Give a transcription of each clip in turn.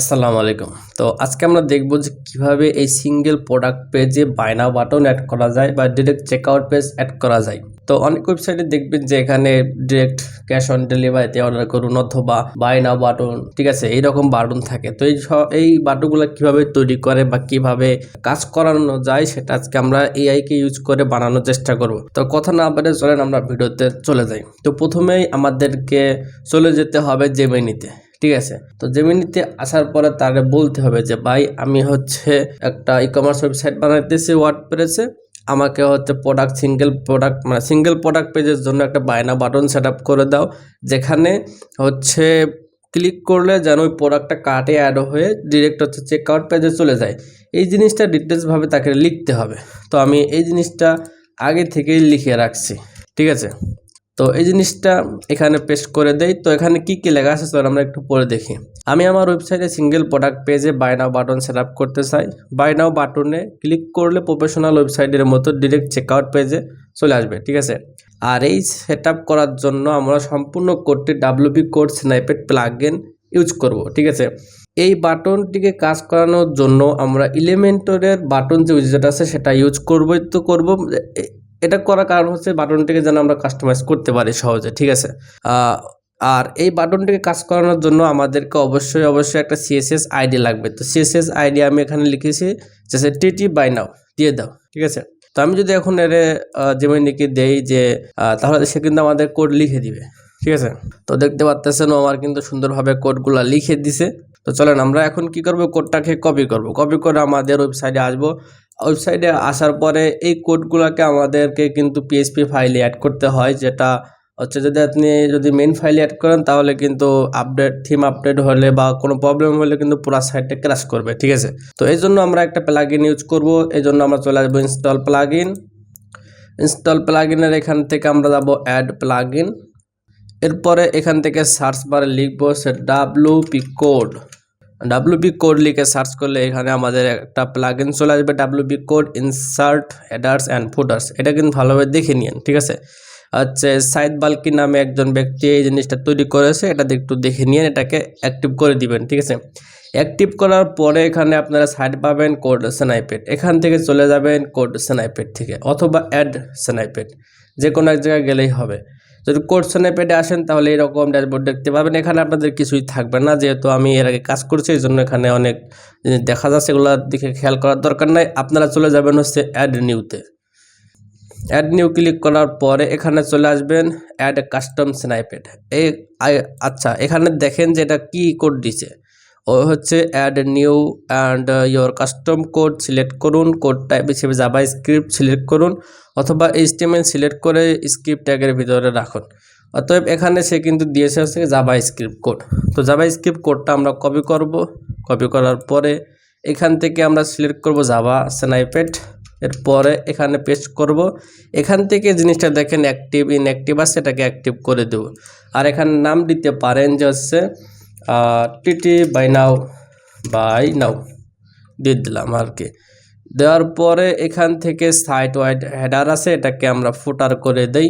আসসালামু আলাইকুম। তো আজকে আমরা দেখব যে কিভাবে এই সিঙ্গেল প্রোডাক্ট পেজে বাই নাও বাটন অ্যাড করা যায় বা ডিরেক্ট চেকআউট পেজ অ্যাড করা যায়। তো অনেক ওয়েবসাইটে দেখবেন যে এখানে ডিরেক্ট ক্যাশ অন ডেলিভারিতে অর্ডার করুন অথবা বাই নাও বাটন, ঠিক আছে, এইরকম বাটন থাকে। তো এই বাটনগুলো কিভাবে তৈরি করে বা কিভাবে কাজ করানো যায় সেটা আজকে আমরা এআই কে ইউজ করে বানানোর চেষ্টা করব। তো কথা না বলে চলেন আমরা ভিডিওতে চলে যাই। তো প্রথমেই আমাদেরকে চলে যেতে হবে জেমিনিতে, ঠিক আছে। তো জেমিনিতে আসার পরে তারে বলতে হবে যে ভাই আমি হচ্ছে একটা ই কমার্স ওয়েবসাইট বানাইতেছি ওয়ার্ডপ্রেসে, আমাকে হচ্ছে সিঙ্গেল প্রোডাক্ট পেজের জন্য একটা buy now button set up করে দাও, যেখানে হচ্ছে ক্লিক করলে যেন ওই প্রোডাক্টটা কার্টে অ্যাড হয়ে ডিরেক্ট হচ্ছে চেকআউট পেজে চলে যায়। এই জিনিসটা ডিটেলসভাবে তাকে লিখতে হবে। তো আমি এই জিনিসটা আগে থেকেই লিখে রাখছি, ঠিক আছে। তো এই জিনিসটা এখানে পেস্ট করে দেই। তো এখানে কি কি লেখা আছে চল আমরা একটু পরে দেখি। আমি আমার ওয়েবসাইটে সিঙ্গেল প্রোডাক্ট পেজে buy now button set up করতে চাই। বাই নাও বাটনে ক্লিক করলে প্রফেশনাল ওয়েবসাইটের মতো ডিরেক্ট চেকআউট পেজে চলে আসবে, ঠিক আছে। আর এই সেট আপ করার জন্য আমরা সম্পূর্ণ কোডটি WP কোড স্ন্যাপেট প্লাগইন ইউজ করব, ঠিক আছে। এই বাটনটিকে কাজ করানোর জন্য আমরা এলিমেন্টরের বাটন যে উইজেট আছে সেটা ইউজ করবই তো করব। এটা করার কারণ হচ্ছে বাটনটিকে যেন আমরা কাস্টমাইজ করতে পারি সহজে, ঠিক আছে। আর এই বাটনটিকে কাজ করানোর জন্য আমাদেরকে অবশ্যই একটা CSS আইডি লাগবে। তো CSS আইডি আমি এখানে লিখেছি যে TT বাই নাও দিয়ে দাও, ঠিক আছে। তো আমি যদি এখন এর জেমিনিকে দেই যে তাহলে সে কিন্তু আমাদের কোড লিখে দিবে, ঠিক আছে। তো দেখতে পাচ্ছেন আমার কিন্তু সুন্দরভাবে কোডগুলো লিখে দিছে। তো চলেন আমরা এখন কি করব, কোডটাকে কপি করে আমাদের ওয়েবসাইটে আসবো। ওয়েবসাইটে আসার পরে এই কোডগুলোকে আমাদেরকে কিন্তু PHP ফাইলে অ্যাড করতে হয়, যেটা হচ্ছে যদি মেইন ফাইলে অ্যাড করেন তাহলে কিন্তু থিম আপডেট হলে বা কোনো প্রবলেম হলে কিন্তু পুরো সাইটটা ক্র্যাশ করবে, ঠিক আছে। তো এই জন্য আমরা একটা প্লাগইন ইউজ করব। এই জন্য আমরা চলে আসবো ইনস্টল প্লাগইনের এখান থেকে আমরা যাব অ্যাড প্লাগইন। এরপরে এখান থেকে সার্চ বারে লিখবো WP কোড লিখে সার্চ করলে এখানে আমাদের একটা প্লাগইন চলে আসবে, WP code insert headers and footers. এটা কিন্তু ভালোভাবে দেখে নিন, ঠিক আছে। হচ্ছে সাইদ বালকি নামে একজন ব্যক্তি এই জিনিসটা তৈরি করেছে, এটা একটু দেখে নিন, এটাকে অ্যাক্টিভ করে দিবেন, ঠিক আছে। অ্যাক্টিভ করার পরে এখানে আপনারা সাইড পাবেন কোড স্নাইপেট, এখান থেকে চলে যাবেন কোড স্নাইপেট থেকে অথবা অ্যাড স্নাইপেট, যে কোনো এক জায়গায় গেলেই হবে। যদি কোড স্ন্যাপেটে আসেন তাহলে এরকম ড্যাশবোর্ড দেখতে পাবেন। এখানে আপনাদের কিছুই থাকবে না, যেহেতু আমি এর আগে কাজ করছি এই জন্য এখানে অনেক জিনিস দেখা যাচ্ছে, এগুলো দিকে খেয়াল করার দরকার নাই। আপনারা চলে যাবেন হচ্ছে অ্যাড নিউ ক্লিক করার পরে এখানে চলে আসবেন অ্যাড কাস্টম স্ন্যাপেট। আচ্ছা, এখানে দেখেন যে এটা কি কোড দিছে, ও হচ্ছে add new and your custom code select করুন, কোড টাইপ হিসেবে জাভাস্ক্রিপ্ট সিলেক্ট করুন অথবা HTML সিলেক্ট করে স্ক্রিপ্ট ট্যাগের ভিতরে রাখুন। অতএব এখানে সে কিন্তু দিয়েছে হচ্ছে জাভাস্ক্রিপ্ট কোড। তো জাভাস্ক্রিপ্ট কোডটা আমরা কপি করার পরে এখান থেকে আমরা সিলেক্ট করব জাভা স্ন্যাপেট, এরপরে এখানে পেস্ট করব। এখান থেকে জিনিসটা দেখেন অ্যাক্টিভ ইনঅ্যাক্টিভ আছে, এটাকে অ্যাক্টিভ করে দেব। আর এখানে নাম দিতে পারেন যে হচ্ছে TT বাই নাও দিয়ে দিলাম আর কি। দেওয়ার পরে এখান থেকে সাইট ওয়াইড হেডার আছে, এটাকে আমরা ফুটার করে দেই,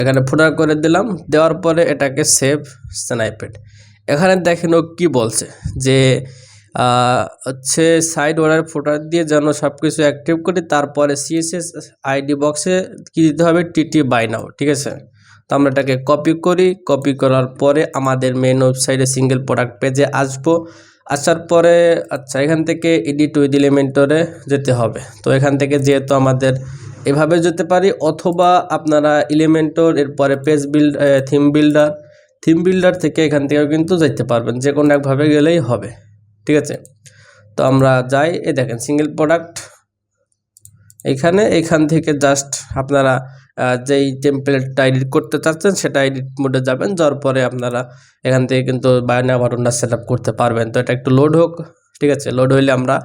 এখানে ফুটার করে দিলাম। দেওয়ার পরে এটাকে সেভ স্ন্যাপেট। এখানে দেখেন ও কি বলছে যে হচ্ছে সাইড ওয়ার্ডার ফুটার দিয়ে যেন সব কিছু অ্যাক্টিভ করি, তারপরে CSS আইডি বক্সে কি দিতে হবে TT বাই নাও, ঠিক আছে। তো আমরা এটাকে কপি করার পরে আমাদের মেন ওয়েবসাইটে সিঙ্গেল প্রোডাক্ট পেজে আসার পরে আচ্ছা এখান থেকে এডিট উইথ এলিমেন্টরে যেতে হবে। তো এখান থেকে যেহেতু আমাদের এভাবে যেতে পারি, অথবা আপনারা এলিমেন্টর এরপরে পেজ থিম বিল্ডার থেকে এখান থেকেও কিন্তু যেতে পারবেন, যে কোনো একভাবে গেলেই হবে, ঠিক আছে। তো আমরা যাই, এই দেখেন সিঙ্গেল প্রোডাক্ট। এখান থেকে জাস্ট আপনারা যেই টেমপ্লেটটা এডিট করতে চাচ্ছেন সেটা এডিট মোডে যাবেন, যাওয়ার পরে আপনারা এখান থেকে কিন্তু বাই নাও বাটনটা সেট আপ করতে পারবেন। তো এটা একটু লোড হোক, ঠিক আছে। লোড হইলে আমরা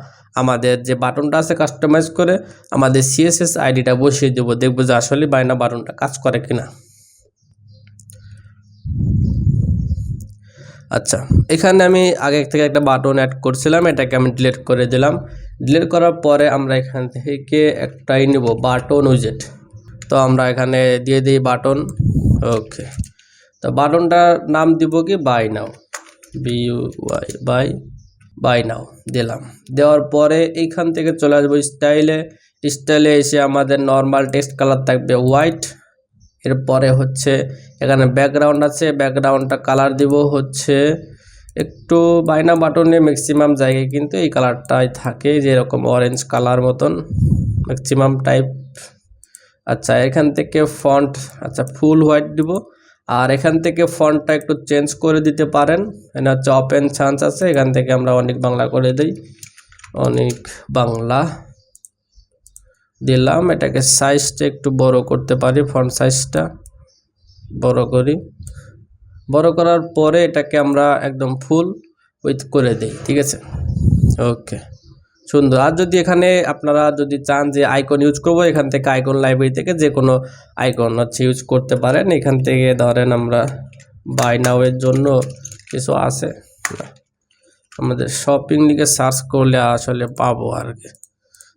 আমাদের যে বাটনটা আছে কাস্টমাইজ করে আমাদের CSS আইডিটা বসিয়ে দেবো, দেখবো যে আসলে বাই নাও বাটনটা কাজ করে কিনা। আচ্ছা, এখানে আমি আগে থেকে একটা বাটন অ্যাড করছিলাম, এটাকে আমি ডিলিট করে দিলাম। ডিলিট করার পরে আমরা এখান থেকে একটাই নেব বাটন উইজেট। তো আমরা এখানে দিয়ে দিই বাটন, ওকে। তো বাটনটার নাম দিব কি বাই BUY বাই নাও দিলাম। দেওয়ার পরে এইখান থেকে চলে আসবো স্টাইলে এসে আমাদের নর্মাল টেক্সট কালার থাকবে হোয়াইট। এরপরে হচ্ছে এখানে ব্যাকগ্রাউন্ড আছে, ব্যাকগ্রাউন্ডটা কালার দিব হচ্ছে একটু বাইনা বাটনে ম্যাক্সিমাম জায়গায় কিন্তু এই কালারটাই থাকে, যেরকম অরেঞ্জ কালার মতন ম্যাক্সিমাম টাইপ। আচ্ছা এখান থেকে ফন্ট আচ্ছা ফুল হোয়াইট দিব। আর এখান থেকে ফন্টটা একটু চেঞ্জ করে দিতে পারেন, এখানে হচ্ছে ওপেন চান্স আছে, এখান থেকে আমরা অনেক বাংলা করে দিই, অনেক বাংলা দিলাম। এটাকে সাইজটা একটু বড় করতে পারি, ফন্ট সাইজটা বড় করি। বড় করার পরে এটাকে আমরা একদম ফুল উইথ করে দিই, ঠিক আছে। ওকে সুন্দর। আর যদি এখানে আপনারা যদি চান যে আইকন ইউজ করবো, এখান থেকে আইকন লাইব্রেরি থেকে যে কোনো আইকন হচ্ছে ইউজ করতে পারেন। এখান থেকে ধরেন আমরা বাই নাও এর জন্য কিছু আছে, আমাদের শপিং লিখে সার্চ করলে আসলে পাবো আর কি।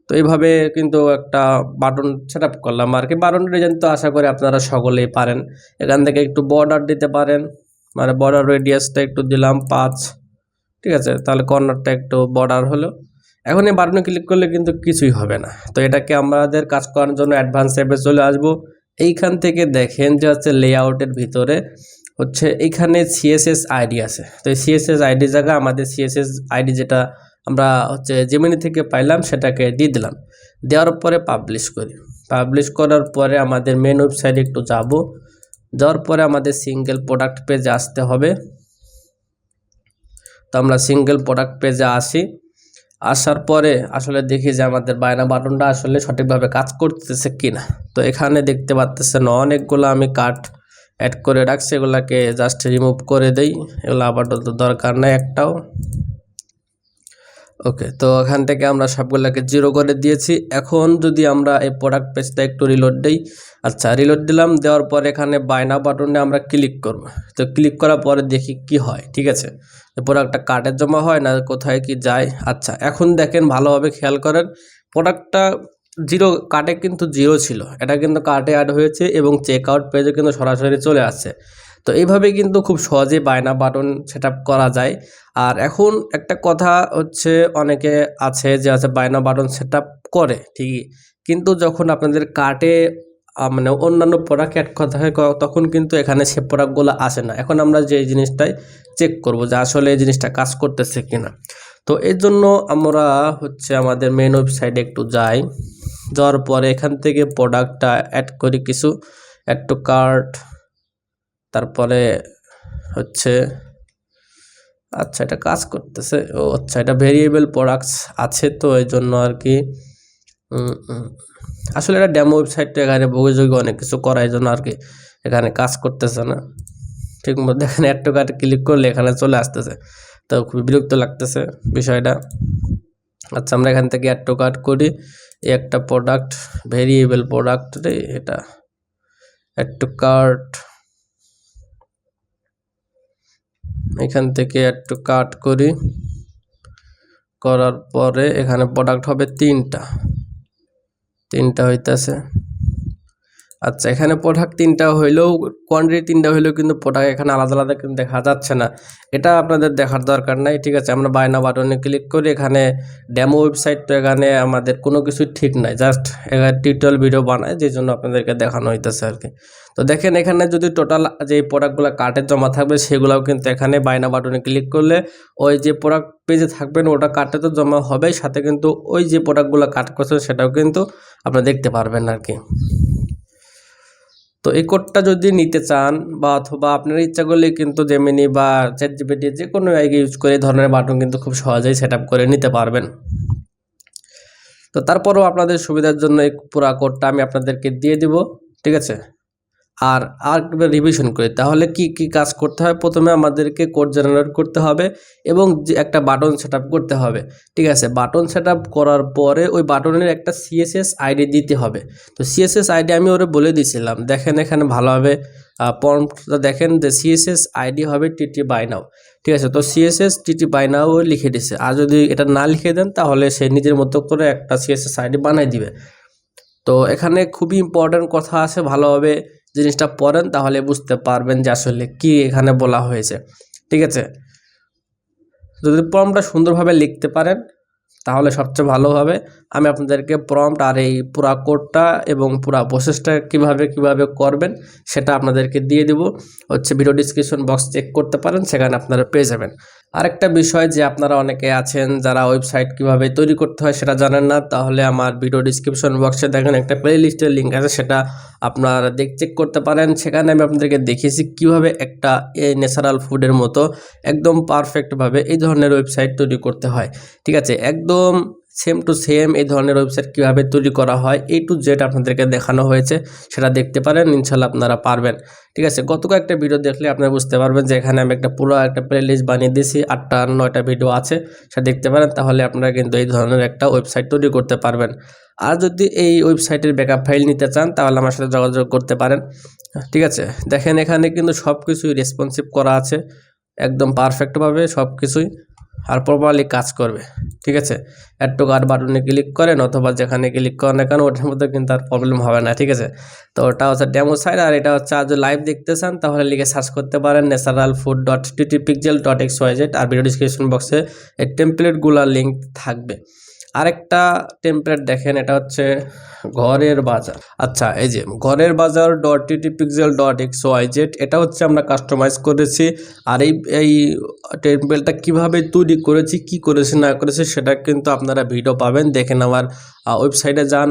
তো এইভাবে কিন্তু একটা বাটন সেট আপ করলাম আর কি। বাটন ডিজাইন তো আশা করি আপনারা সকলেই পারেন। এখান থেকে একটু বর্ডার দিতে পারেন, মানে বর্ডার রেডিয়াসটা একটু দিলাম 5, ঠিক আছে, তাহলে কর্নারটা একটু বর্ডার হলো। এখন এই বাটনে ক্লিক করলে কিন্তু কিছুই হবে না। তো এটাকে আমাদের কাজ করার জন্য অ্যাডভান্স অ্যাপে চলে আসব। এইখান থেকে দেখেন যে হচ্ছে লেআউটের ভিতরে হচ্ছে এইখানে সিএসএস আইডি আছে। তো এই সিএসএস আইডি জায়গা আমাদের সিএসএস আইডি যেটা আমরা হচ্ছে জেমিনি থেকে পাইলাম সেটাকে দিয়ে দিলাম। দেওয়ার পরে পাবলিশ করি। পাবলিশ করার পরে আমাদের মেন ওয়েবসাইটে একটু যাব, যাওয়ার পরে আমাদের সিঙ্গেল প্রোডাক্ট পেজে আসতে হবে। তো আমরা সিঙ্গেল প্রোডাক্ট পেজে আসি। আসার পরে আসলে দেখি যে আমাদের বায়না বাটনটা আসলে সঠিকভাবে কাজ করতেছে কিনা। তো এখানে দেখতে পাচ্ছেন অনেকগুলো আমি কার্ড অ্যাড করে রাখছি, এগুলাকে জাস্ট রিমুভ করে দেই, এগুলো আপাতত দরকার নাই একটাও। ওকে, তো এখান থেকে আমরা সবগুলোকে 0 করে দিয়েছি। এখন যদি আমরা এই প্রোডাক্ট পেজটা একটু রিলোড দিই, আচ্ছা রিলোড দিলাম, দেওয়ার পরে এখানে বায়না বাটনে আমরা ক্লিক করব। তো ক্লিক করার পরে দেখি কি হয়, ঠিক আছে, প্রোডাক্টটা কার্টে জমা হয় না কোথায় কি যায়। আচ্ছা এখন দেখেন ভালোভাবে খেয়াল করেন, প্রোডাক্টটা 0 কার্টে কিন্তু 0 ছিল, এটা কিন্তু কার্টে অ্যাড হয়েছে এবং চেক আউট পেজে কিন্তু সরাসরি চলে আসছে। তো এইভাবে কিন্তু খুব সহজে বায়না বাটন সেট করা যায়। আর এখন একটা কথা হচ্ছে, অনেকে আছে যে আছে বায়না বাটন সেট করে ঠিকই, কিন্তু যখন আপনাদের কার্টে মানে অন্যান্য প্রোডাক্ট অ্যাড করা হয় তখন কিন্তু এখানে সে প্রোডাক্টগুলো আসে না। এখন আমরা যে জিনিসটাই চেক করব যে আসলে এই জিনিসটা কাজ করতেছে কিনা। তো এর জন্য আমরা হচ্ছে আমাদের মেন ওয়েবসাইটে একটু যাই, যাওয়ার পরে এখান থেকে প্রোডাক্টটা অ্যাড করি কিছু, অ্যাড টু কার্ট, তারপরে হচ্ছে আচ্ছা এটা কাজ করতেছে, ও আচ্ছা এটা ভেরিয়েবল প্রোডাক্টস আছে, তো এই জন্য আর কি আসলে এটা ডেমো ওয়েবসাইটটা এখানে বহির্যোগ্য অনেক কিছু করার জন্য আর কি এখানে কাজ করতেছে না ঠিক মতো। দেখেন অ্যাড টু কার্টে ক্লিক করলে এখানে চলে আসতেছে, তো খুবই বিরক্ত লাগতেছে বিষয়টা। আচ্ছা আমরা এখান থেকে অ্যাড টু কার্ট করি, এই একটা প্রোডাক্ট ভেরিয়েবল প্রোডাক্ট রে, এটা অ্যাড টু কার্ট, এখান থেকে একটু কাট করি, করার পরে এখানে প্রোডাক্ট হবে 3টা হইতেছে। আচ্ছা এখানে প্রোডাক্ট 3টা হইলেও কোয়ান্টিটি 3টা হইলেও কিন্তু প্রোডাক্ট এখানে আলাদা আলাদা কিন্তু দেখা যাচ্ছে না, এটা আপনাদের দেখার দরকার নাই, ঠিক আছে। আমরা বায়না বাটনে ক্লিক করি, এখানে ডেমো ওয়েবসাইট, তো এখানে আমাদের কোনো কিছু ঠিক নাই, জাস্ট এখানে টিউটোরিয়াল ভিডিও বানায়, যে জন্য আপনাদেরকে দেখানো হইতেছে আর কি। তো দেখেন এখানে যদি টোটাল যে প্রোডাক্টগুলো কার্টে জমা থাকবে সেগুলোও কিন্তু এখানে বায়না বাটনে ক্লিক করলে ওই যে প্রোডাক্ট পেজে থাকবেন ওটা কার্টে তো জমা হবেই, সাথে কিন্তু ওই যে প্রোডাক্টগুলো কাট করছে সেটাও কিন্তু আপনারা দেখতে পারবেন আর কি। তো এই কোডটা যদি নিতে চান বা অথবা আপনার ইচ্ছা করলে কিন্তু জেমিনি বা চ্যাটজিপিটি যে কোনো আইডি ইউজ করে এই ধরনের বাটন কিন্তু খুব সহজেই সেট করে নিতে পারবেন। তো তারপরেও আপনাদের সুবিধার জন্য এই পুরো কোডটা আমি আপনাদেরকে দিয়ে দিব, ঠিক আছে। আর একবার রিভিশন করি, তাহলে কি কি কাজ করতে হবে। প্রথমে আমাদেরকে কোড জেনারেট করতে হবে এবং যে একটা বাটন সেট করতে হবে, ঠিক আছে। বাটন সেট করার পরে ওই বাটনের একটা সিএসএস আইডি দিতে হবে। তো সিএসএস আইডি আমি ওরে বলে দিয়েছিলাম, দেখেন এখানে ভালোভাবে প্রম্পটটা দেখেন যে সিএসএস আইডি হবে টিটি বাই নাও, ঠিক আছে। তো সিএসএস টিটি বাই নাও লিখে দিছে, আর যদি এটা না লিখে দেন তাহলে সে নিজের মতো করে একটা সিএসএস আইডি বানাই দিবে। তো এখানে খুবই ইম্পর্টেন্ট কথা আছে, ভালোভাবে জিনিসটা পড়েন তাহলে বুঝতে পারবেন যে আসলে কি এখানে বলা হয়েছে, ঠিক আছে। যদি প্রম্পটটা সুন্দরভাবে লিখতে পারেন তাহলে সবচেয়ে ভালো হবে। আমি আপনাদেরকে প্রম্পট আর এই পুরা কোডটা এবং পুরা প্রসেসটা কিভাবে করবেন সেটা আপনাদেরকে দিয়ে দেব, হচ্ছে ভিডিও ডিসক্রিপশন বক্স চেক করতে পারেন, সেখানে আপনারা পেয়ে যাবেন। আরেকটা বিষয় যে আপনারা অনেকে আছেন যারা ওয়েবসাইট কিভাবে তৈরি করতে হয় সেটা জানেন না, তাহলে আমার ভিডিও ডিসক্রিপশন বক্সে দেখেন একটা প্লে লিস্টের লিঙ্ক আছে, সেটা আপনারা চেক করতে পারেন। সেখানে আমি আপনাদেরকে দেখিয়েছি কিভাবে একটা এই ন্যাচারাল ফুডের মতো একদম পারফেক্টভাবে এই ধরনের ওয়েবসাইট তৈরি করতে হয়। ঠিক আছে, একদম সেম টু সেম এই ধরনের ওয়েবসাইট কীভাবে তৈরি করা হয় A to Z আপনাদেরকে দেখানো হয়েছে, সেটা দেখতে পারেন, ইনশাল্লাহ আপনারা পারবেন। ঠিক আছে, গত কয়েকটা ভিডিও দেখলে আপনারা বুঝতে পারবেন যে এখানে আমি পুরো একটা প্লে লিস্ট বানিয়ে দিয়েছি, 8টা 9টা ভিডিও আছে, সেটা দেখতে পারেন, তাহলে আপনারা কিন্তু এই ধরনের একটা ওয়েবসাইট তৈরি করতে পারবেন। আর যদি এই ওয়েবসাইটের ব্যাকআপ ফাইল নিতে চান তাহলে আমার সাথে যোগাযোগ করতে পারেন। ঠিক আছে, দেখেন এখানে কিন্তু সব কিছুই রেসপন্সিভ করা আছে, একদম পারফেক্টভাবে সব কিছুই আর প্রপারলি কাজ করবে। ঠিক আছে, অ্যাড টু কার্ট বাটনে ক্লিক করেন অথবা যেখানে ক্লিক করেন না কেন ওটার মধ্যে কিন্তু আর প্রবলেম হবে না। ঠিক আছে, তো ওটা হচ্ছে ডেমো সাইট, আর এটা হচ্ছে আজ লাইভ দেখতে চান তাহলে লিখে সার্চ করতে পারেন naturalfood.ttpixel.xyz, আর ভিডিও ডিসক্রিপশন বক্সে এই টেমপ্লেটগুলোর লিঙ্ক থাকবে। আরেকটা টেমপ্লেট দেখেন, এটা হচ্ছে ঘরের বাজার। আচ্ছা, এই যে ঘরের বাজার .ttpixel.xyz, এটা হচ্ছে আমরা কাস্টমাইজ করেছি। আর এই টেমপ্লেটটা কিভাবে তৈরি করেছি, কি করেছি না করেছি সেটা কিন্তু আপনারা ভিডিও পাবেন। দেখেন আমার ওয়েবসাইটে যান,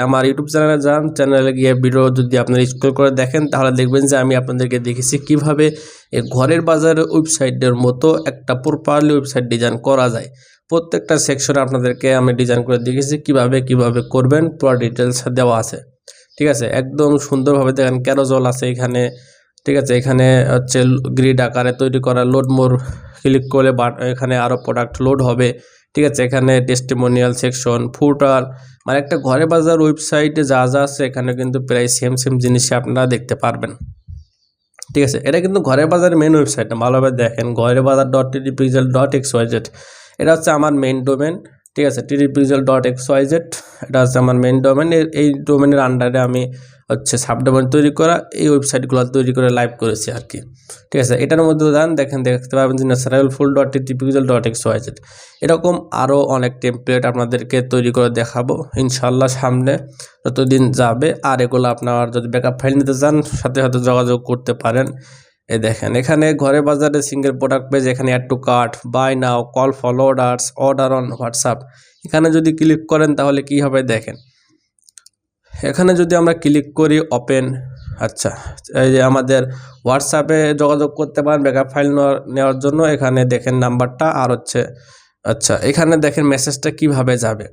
আমার ইউটিউব চ্যানেলে যান, চ্যানেলে গিয়ে ভিডিও যদি আপনারা স্ক্রল করে দেখেন তাহলে দেখবেন যে আমি আপনাদেরকে দেখেছি কিভাবে এই ঘরের বাজার ওয়েবসাইটের মতো একটা প্রপারলি ওয়েবসাইট ডিজাইন করা যায়। প্রত্যেকটা সেকশনে আপনাদেরকে আমি ডিজাইন করে দেখেছি কিভাবে করবেন, পুরো ডিটেলস দেওয়া আছে। ঠিক আছে, একদম সুন্দরভাবে দেখেন ক্যারোজল আছে এখানে। ঠিক আছে, এখানে হচ্ছে গ্রিড আকারে তৈরি করা, লোড মোর ক্লিক করলে এখানে আরও প্রোডাক্ট লোড হবে। ঠিক আছে, এখানে টেস্টিমোনিয়াল সেকশন, ফুটার, মানে একটা ঘরে বাজার ওয়েবসাইটে যা আছে এখানে কিন্তু প্রায় সেম জিনিসই আপনারা দেখতে পারবেন। ঠিক আছে, এটা কিন্তু ঘরের বাজারের মেন ওয়েবসাইট না, ভালোভাবে দেখেন ঘরেরবাজার.ttpixel.xyz, এটা হচ্ছে আমার মেইন ডোমেন। ঠিক আছে, ttpixel.xyz এটা হচ্ছে আমার মেইন ডোমেন। এই ডোমেনের আন্ডারে আমি হচ্ছে সাবডোমেন তৈরি করা এই ওয়েবসাইটগুলো তৈরি করে লাইভ করেছি আর কি। ঠিক আছে, এটার মধ্যে দেখতে পাবেন যে naturalfood.ttpixel.xyz, এরকম আরও অনেক টেমপ্লেট আপনাদেরকে তৈরি করে দেখাবো ইনশাল্লাহ সামনে যতদিন যাবে। আর এগুলো আপনার যদি ব্যাকআপ ফাইল নিতে চান সাথে যোগাযোগ করতে পারেন। এই দেখেন এখানে ঘরে বাজারে সিঙ্গেল প্রোডাক্ট পেজ, এখানে add to cart, buy now, call for orders, order on WhatsApp, এখানে যদি ক্লিক করেন তাহলে কি হবে দেখেন। এখানে যদি আমরা ক্লিক করি ওপেন, আচ্ছা এই যে আমাদের হোয়াটসঅ্যাপে যোগাযোগ করতে পারেন ব্যাকআপ ফাইল নেওয়ার জন্য। এখানে দেখেন নাম্বারটা, আর হচ্ছে আচ্ছা এখানে দেখেন মেসেজটা কিভাবে যাবে।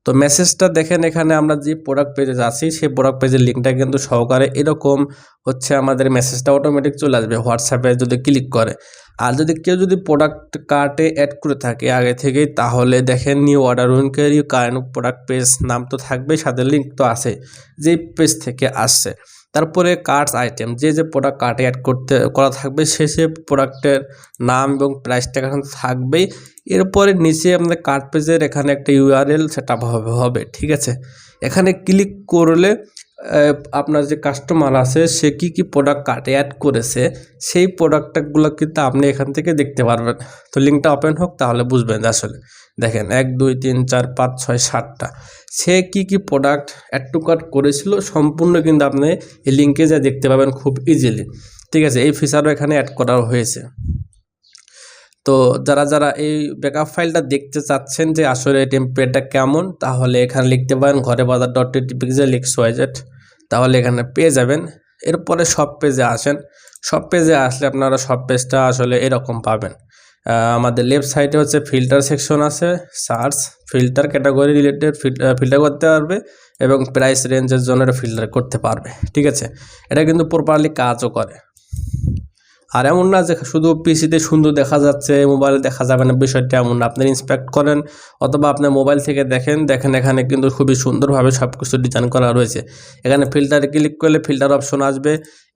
তো মেসেজটা দেখেন এখানে আমরা যে প্রোডাক্ট পেজে যাচ্ছি সেই প্রোডাক্ট পেজের লিঙ্কটা কিন্তু সহকারে এরকম হচ্ছে আমাদের মেসেজটা অটোমেটিক চলে আসবে হোয়াটসঅ্যাপে যদি ক্লিক করে। আর যদি কেউ যদি প্রোডাক্ট কার্টে অ্যাড করে থাকে আগে থেকেই তাহলে দেখেন নিউ অর্ডার উইনকারি কারেন্ট প্রোডাক্ট পেজ নাম তো থাকবে, সাথে লিঙ্ক তো আছে যেই পেজ থেকে আসছে। তারপরে কার্টস আইটেম, যে প্রোডাক্ট কার্টে অ্যাড করা থাকবে সে প্রোডাক্টের নাম এবং প্রাইসটা এখানে থাকবেই। এরপরে নিচে আমাদের কার্ট পেজের এখানে একটা URL সেট আপ হবে। ঠিক আছে, এখানে ক্লিক করলে আপনার যে কাস্টমার আছে সে কি প্রোডাক্ট কার্টে অ্যাড করেছে সেই প্রোডাক্টগুলো কিন্তু আপনি এখান থেকে দেখতে পারবেন। তো লিঙ্কটা ওপেন হোক তাহলে বুঝবেন যে আসলে দেখেন 1 2 3 4 5 6 7টা সে কি প্রোডাক্ট অ্যাড টু কার্ট করেছিল সম্পূর্ণ কিন্তু আপনি এই লিঙ্কে যা দেখতে পাবেন খুব ইজিলি। ঠিক আছে, এই ফিচারও এখানে অ্যাড করা হয়েছে। তো যারা এই ব্যাকআপ ফাইলটা দেখতে চাচ্ছেন যে আসলে টেমপ্লেটটা কেমন, তাহলে এখানে লিখতে পারেন ঘরেবাজার.ttpixel.xyz, তাহলে এখানে পেয়ে যাবেন। এরপরে সব পেজে আসেন, সব পেজে আসলে আপনারা সব পেজটা আসলে এরকম পাবেন। আমাদের লেফট সাইডে হচ্ছে ফিল্টার সেকশন আছে, search filter category related filter করতে পারবে এবং প্রাইস রেঞ্জের জন্য ফিল্টার করতে পারবে। ঠিক আছে, এটা কিন্তু প্রপারলি কাজও করে। আর এমন না যে শুধু পিসিতে সুন্দর দেখা যাচ্ছে মোবাইলে দেখা যাবে না, বিষয়টা এমন না। আপনি ইন্সপেক্ট করেন অথবা আপনি মোবাইল থেকে দেখেন এখানে কিন্তু খুবই সুন্দরভাবে সব কিছু ডিজাইন করা রয়েছে। এখানে ফিল্টারে ক্লিক করলে ফিল্টার অপশন আসবে।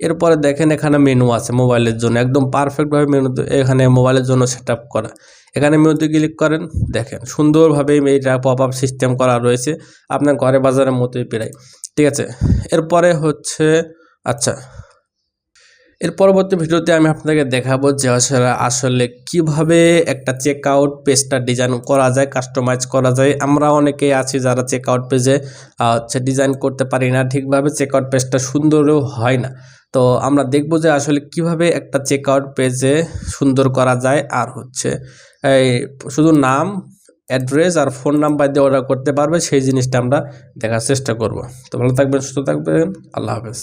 এরপরে দেখেন এখানে মেনু আছে মোবাইলের জন্য, একদম পারফেক্টভাবে মেনু এখানে মোবাইলের জন্য সেট আপ করা। এখানে মেনুতে ক্লিক করেন, দেখেন সুন্দরভাবে এইটা পপ আপ সিস্টেম করা রয়েছে আপনার ঘরে বাজারের মতোই প্রায়। ঠিক আছে, এরপরে হচ্ছে আচ্ছা এর পরবর্তী ভিডিওতে আমি আপনাকে দেখাবো যে আসলে কিভাবে একটা চেকআউট পেজটা ডিজাইন করা যায়, কাস্টমাইজ করা যায়। আমরা অনেকেই আছি যারা চেকআউট পেজে ডিজাইন করতে পারি না ঠিকভাবে, চেকআউট পেজটা সুন্দরও হয় না। তো আমরা দেখব যে আসলে কিভাবে একটা চেকআউট পেজে সুন্দর করা যায়, আর এই শুধু নাম, অ্যাড্রেস আর ফোন নাম্বার দিয়ে অর্ডার করতে পারবে, সেই জিনিসটা আমরা দেখার চেষ্টা করব। তো ভালো থাকবেন, সুস্থ থাকবেন, আল্লাহ হাফেজ।